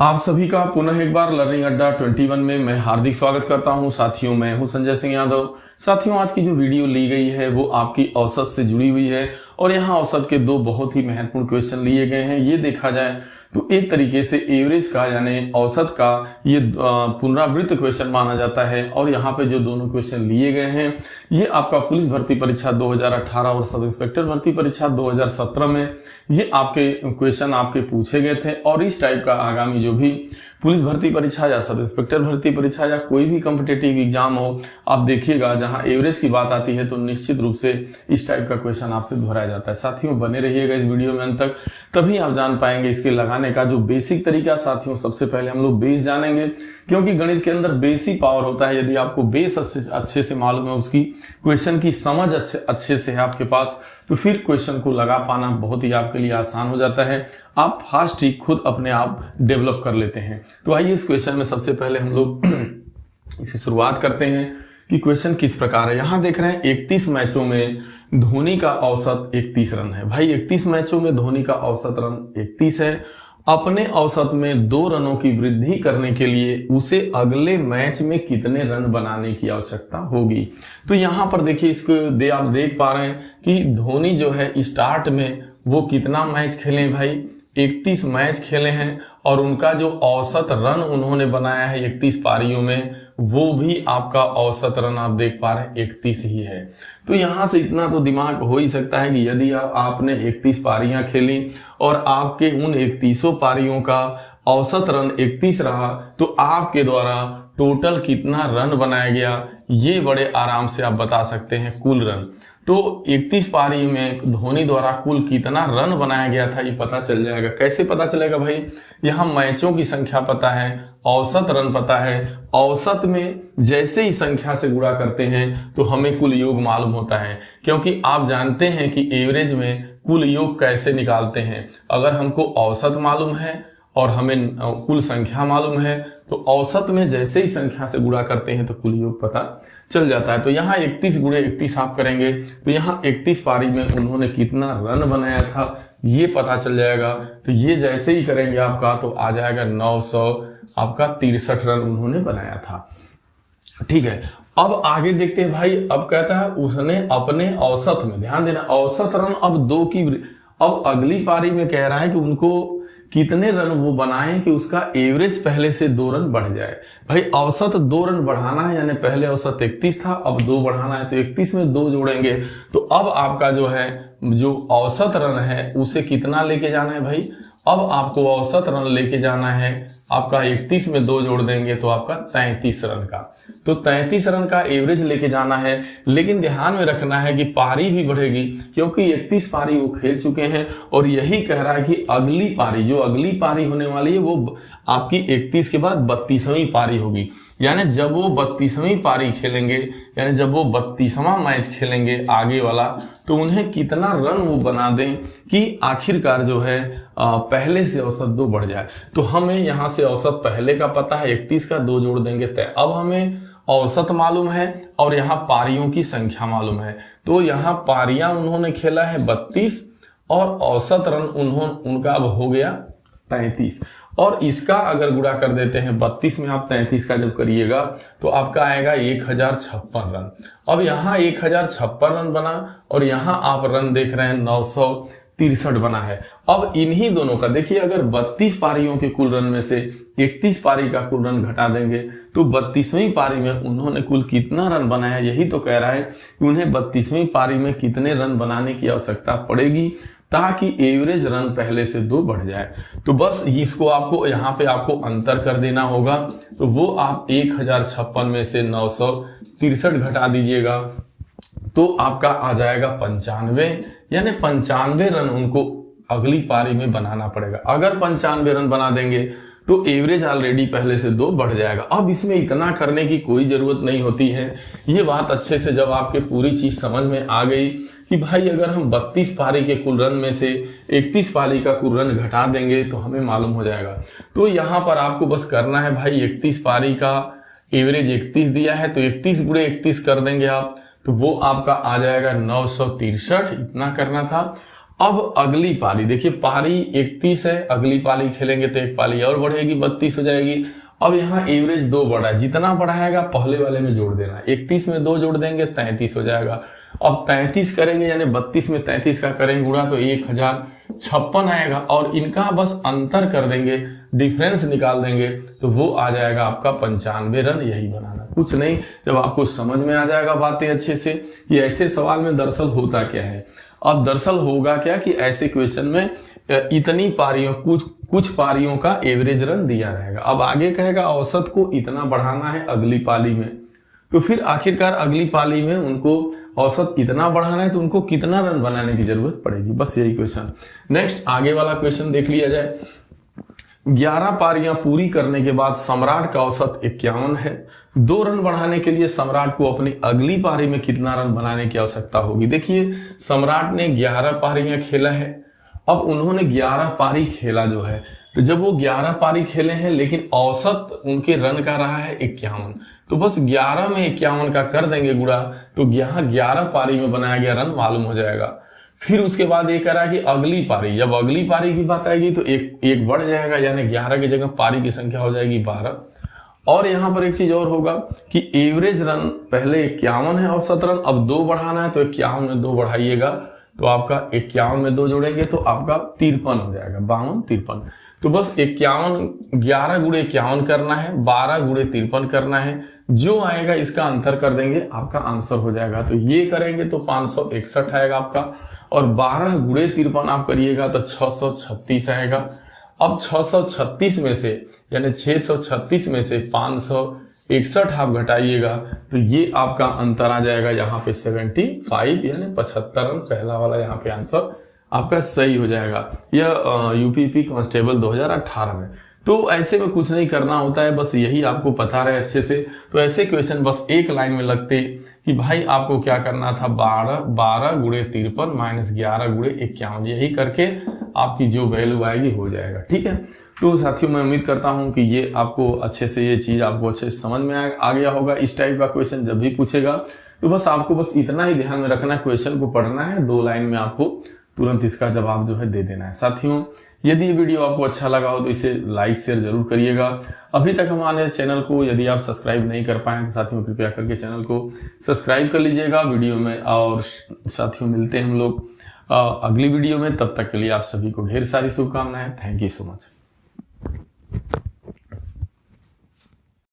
आप सभी का पुनः एक बार लर्निंग अड्डा 21 में मैं हार्दिक स्वागत करता हूं। साथियों, मैं हूं संजय सिंह यादव। साथियों, आज की जो वीडियो ली गई है वो आपकी औसत से जुड़ी हुई है और यहाँ औसत के दो बहुत ही महत्वपूर्ण क्वेश्चन लिए गए हैं। ये देखा जाए तो एक तरीके से एवरेज का यानी औसत का ये पुनरावृत्त क्वेश्चन माना जाता है। और यहाँ पे जो दोनों क्वेश्चन लिए गए हैं ये आपका पुलिस भर्ती परीक्षा 2018 और सब इंस्पेक्टर भर्ती परीक्षा 2017 में ये आपके क्वेश्चन आपके पूछे गए थे। और इस टाइप का आगामी जो भी पुलिस भर्ती परीक्षा या सब इंस्पेक्टर भर्ती परीक्षा या कोई भी कॉम्पिटिटिव एग्जाम हो, आप देखिएगा जहां एवरेज की बात आती है तो निश्चित रूप से इस टाइप का क्वेश्चन आपसे दोहराया जाता है। साथियों, बने रहिएगा इस वीडियो में अंत तक, तभी आप जान पाएंगे इसके लगाने का जो बेसिक तरीका। साथियों, सबसे पहले हम लोग बेस जानेंगे, क्योंकि गणित के अंदर बेसिक पावर होता है। यदि आपको बेस अच्छे से मालूम है, उसकी क्वेश्चन की समझ अच्छे से है आपके पास, तो फिर क्वेश्चन को लगा पाना बहुत ही आपके लिए आसान हो जाता है। आप फास्ट ट्रिक खुद अपने आप डेवलप कर लेते हैं। तो आइए इस क्वेश्चन में सबसे पहले हम लोग इसकी शुरुआत करते हैं कि क्वेश्चन किस प्रकार है। यहां देख रहे हैं 31 मैचों में धोनी का औसत 31 रन है। भाई 31 मैचों में धोनी का औसत रन 31 है। अपने औसत में 2 रनों की वृद्धि करने के लिए उसे अगले मैच में कितने रन बनाने की आवश्यकता होगी। तो यहां पर देखिए इसको आप देख पा रहे हैं कि धोनी जो है स्टार्ट में वो कितना मैच खेले भाई, 31 मैच खेले हैं और उनका जो औसत रन उन्होंने बनाया है 31 पारियों में, वो भी आपका औसत रन आप देख पा रहे हैं 31 ही है। तो यहां से इतना तो दिमाग हो ही सकता है कि यदि आपने 31 पारियां खेली और आपके उन 31 पारियों का औसत रन 31 रहा, तो आपके द्वारा टोटल कितना रन बनाया गया ये बड़े आराम से आप बता सकते हैं, कुल रन। तो 31 पारी में धोनी द्वारा कुल कितना रन बनाया गया था ये पता चल जाएगा। कैसे पता चलेगा भाई, यहाँ मैचों की संख्या पता है, औसत रन पता है। औसत में जैसे ही संख्या से गुणा करते हैं तो हमें कुल योग मालूम होता है, क्योंकि आप जानते हैं कि एवरेज में कुल योग कैसे निकालते हैं। अगर हमको औसत मालूम है और हमें कुल संख्या मालूम है तो औसत में जैसे ही संख्या से गुणा करते हैं तो कुल योग पता चल जाता है। तो यहाँ 31 गुणे 31 आप करेंगे तो यहाँ 31 पारी में उन्होंने कितना रन बनाया था ये पता चल जाएगा। तो ये जैसे ही करेंगे आपका तो आ जाएगा 900 आपका 63 रन उन्होंने बनाया था। ठीक है, अब आगे देखते हैं भाई। अब कहता है उसने अपने औसत में, ध्यान देना, औसत रन अब 2 की, अब अगली पारी में कह रहा है कि उनको कितने रन वो बनाए कि उसका एवरेज पहले से 2 रन बढ़ जाए। भाई औसत 2 रन बढ़ाना है, यानी पहले औसत 31 था, अब 2 बढ़ाना है तो 31 में 2 जोड़ेंगे तो अब आपका जो है जो औसत रन है उसे कितना लेके जाना है भाई। अब आपको औसत रन लेके जाना है, आपका 31 में 2 जोड़ देंगे तो आपका 33 रन का, तो 33 रन का एवरेज लेके जाना है। लेकिन ध्यान में रखना है कि पारी भी बढ़ेगी, क्योंकि 31 पारी वो खेल चुके हैं और यही कह रहा है कि अगली पारी, जो अगली पारी होने वाली है वो आपकी 31 के बाद 32वीं पारी होगी। यानी जब वो 32वीं पारी खेलेंगे, यानी जब वो 32वां मैच खेलेंगे आगे वाला, तो उन्हें कितना रन वो बना दें कि आखिरकार जो है पहले से औसत 2 बढ़ जाए। तो हमें यहाँ से औसत पहले का पता है 31 का 2 जोड़ देंगे तय। अब हमें औसत मालूम है और यहाँ पारियों की संख्या मालूम है। तो यहाँ पारियां उन्होंने खेला है 32 और औसत रन उनका अब हो गया 33। और इसका अगर गुणा कर देते हैं 32 में, आप 33 का जब करिएगा तो आपका आएगा 1056 रन। अब यहाँ 1056 रन बना और यहाँ आप रन देख रहे हैं 963 बना है। अब इन्हीं दोनों का देखिए, अगर 32 पारियों के कुल रन में से 31 पारी का कुल रन घटा देंगे तो 32वीं पारी में उन्होंने कुल कितना रन बनाया, यही तो कह रहा है कि उन्हें 32वीं पारी में कितने रन बनाने की आवश्यकता पड़ेगी ताकि एवरेज रन पहले से 2 बढ़ जाए। तो बस इसको आपको यहाँ पे आपको अंतर कर देना होगा। तो वो आप 1056 में से 963 घटा दीजिएगा तो आपका आ जाएगा 95, यानी 95 रन उनको अगली पारी में बनाना पड़ेगा। अगर 95 रन बना देंगे तो एवरेज ऑलरेडी पहले से 2 बढ़ जाएगा। अब इसमें इतना करने की कोई जरूरत नहीं होती है। ये बात अच्छे से जब आपके पूरी चीज समझ में आ गई कि भाई अगर हम 32 पारी के कुल रन में से 31 पारी का कुल रन घटा देंगे तो हमें मालूम हो जाएगा। तो यहाँ पर आपको बस करना है भाई, 31 पारी का एवरेज 31 दिया है तो 31 गुणे 31 कर देंगे आप, तो वो आपका आ जाएगा 963, इतना करना था। अब अगली पारी देखिए, पारी 31 है, अगली पारी खेलेंगे तो एक पारी और बढ़ेगी, 32 हो जाएगी। अब यहाँ एवरेज 2 बढ़ा है, जितना बढ़ाएगा पहले वाले में जोड़ देना। 31 में 2 जोड़ देंगे 33 हो जाएगा। अब 33 करेंगे यानी 32 में 33 का करेंगे गुणा तो 1056 आएगा, और इनका बस अंतर कर देंगे, डिफरेंस निकाल देंगे तो वो आ जाएगा आपका 95 रन। यही बनाना, कुछ नहीं। जब आपको समझ में आ जाएगा बातें अच्छे से कि ऐसे सवाल में दरअसल होता क्या है। अब दरअसल होगा क्या कि ऐसे क्वेश्चन में इतनी पारियों, कुछ पारियों का एवरेज रन दिया रहेगा। अब आगे कहेगा औसत को इतना बढ़ाना है अगली पाली में, तो फिर आखिरकार अगली पाली में उनको औसत इतना बढ़ाना है तो उनको कितना रन बनाने की जरूरत पड़ेगी, बस यही क्वेश्चन। नेक्स्ट आगे वाला क्वेश्चन देख लिया जाए। 11 पारियां पूरी करने के बाद सम्राट का औसत 51 है। 2 रन बढ़ाने के लिए सम्राट को अपनी अगली पारी में कितना रन बनाने की आवश्यकता होगी। देखिए, सम्राट ने 11 पारियां खेला है। अब उन्होंने 11 पारी खेला जो है, तो जब वो 11 पारी खेले हैं लेकिन औसत उनके रन का रहा है 51, तो बस 11 में 51 का कर देंगे गुणा, तो यहाँ 11 पारी में बनाया गया रन मालूम हो जाएगा। फिर उसके बाद ये करा कि अगली पारी, जब अगली पारी की बात आएगी तो एक बढ़ जाएगा, यानी 11 की जगह पारी की संख्या हो जाएगी 12। और यहाँ पर एक चीज और होगा कि एवरेज रन पहले 51 है औसत रन, अब 2 बढ़ाना है तो 51 में 2 बढ़ाइएगा तो आपका 51 में 2 जोड़ेंगे तो आपका 53 हो जाएगा, 52 53। तो बस 11 गुणे 51 करना है, 12 गुणे 53 करना है, जो आएगा इसका अंतर कर देंगे, आपका आंसर हो जाएगा। तो ये करेंगे तो 561 आएगा आपका, और 12 गुणे 53 आप करिएगा तो 636 आएगा। अब 636 में से यानी 636 में से 561 आप घटाइएगा तो ये आपका अंतर आ जाएगा यहाँ पे 75 यानी 75 रन। पहला वाला यहाँ पे आंसर आपका सही हो जाएगा। यह यूपीपी कांस्टेबल 2018 में। तो ऐसे में कुछ नहीं करना होता है, बस यही आपको पता रहे अच्छे से। तो ऐसे क्वेश्चन बस एक लाइन में लगते कि भाई आपको क्या करना था, 12 गुणे 53 माइनस 11 गुणे 51, यही करके आपकी जो वैल्यू आएगी हो जाएगा। ठीक है, तो साथियों मैं उम्मीद करता हूं कि ये आपको अच्छे से, ये चीज आपको अच्छे से समझ में आ गया होगा। इस टाइप का क्वेश्चन जब भी पूछेगा तो बस आपको बस इतना ही ध्यान में रखना है, क्वेश्चन को पढ़ना है, 2 लाइन में आपको तुरंत इसका जवाब जो है दे देना है। साथियों यदि ये वीडियो आपको अच्छा लगा हो तो इसे लाइक शेयर जरूर करिएगा। अभी तक हमारे चैनल को यदि आप सब्सक्राइब नहीं कर पाए तो साथियों कृपया करके चैनल को सब्सक्राइब कर लीजिएगा वीडियो में। और साथियों मिलते हैं हम लोग अगली वीडियो में, तब तक के लिए आप सभी को ढेर सारी शुभकामनाएं। Thank you so much.